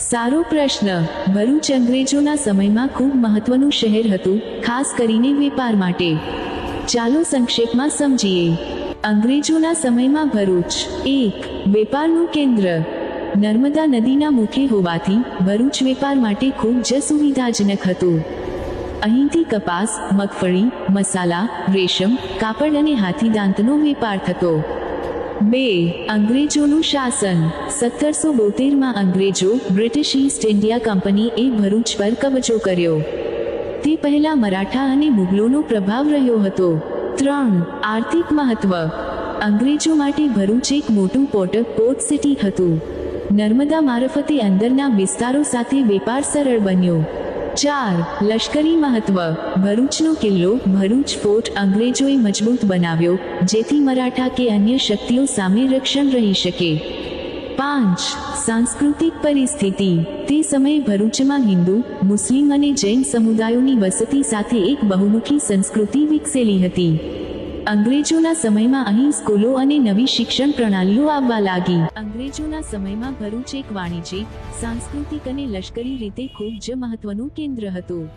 સારો પ્રશ્ન. ભરૂચ અંગ્રેજોના સમયમાં ખૂબ મહત્વનું શહેર હતું, ખાસ કરીને વેપાર માટે. ચાલો સંક્ષેપમાં સમજીએ. અંગ્રેજોના સમયમાં ભરૂચ એક વેપારનું કેન્દ્ર. નર્મદા નદીના મુખે હોવાથી ભરૂચ વેપાર માટે ખૂબ જ સુવિધાજનક હતું. અહીંથી કપાસ, મગફળી, મસાલા, રેશમ, કાપડ અને હાથીદાંતનો વેપાર થતો. 2. અંગ્રેજોનું શાસન. 1772માં અંગ્રેજો બ્રિટિશ ઈસ્ટ ઇન્ડિયા કંપનીએ ભરૂચ પર કબજો કર્યો. તે પહેલા મરાઠા અને મુગલોનો પ્રભાવ રહ્યો હતો. 3. આર્થિક મહત્વ. અંગ્રેજો માટે ભરૂચ એક મોટું પોર્ટ સિટી હતું. નર્મદા મારફતે અંદરના વિસ્તારો સાથે વેપાર સરળ બન્યો. 4. લશ્કરી મહત્વ. ભરૂચનો કિલ્લો ભરૂચ ફોર્ટ અંગ્રેજોએ મજબૂત બનાવ્યો, જેથી મરાઠા કે અન્ય શક્તિઓ સામે રક્ષણ રહી શકે. 5. સાંસ્કૃતિક પરિસ્થિતિ. તે સમયે ભરૂચમાં હિન્દુ, મુસ્લિમ અને જૈન સમુદાયોની વસતી સાથે એક બહુમુખી સંસ્કૃતિ વિકસેલી હતી. અંગ્રેજોના સમયમાં અહીં સ્કૂલો અને નવી શિક્ષણ પ્રણાલીઓ આવવા લાગી. અંગ્રેજોના સમયમાં ભરૂચ એક વાણિજ્યિક, સાંસ્કૃતિક અને લશ્કરી રીતે ખૂબ જ મહત્વનું કેન્દ્ર હતું.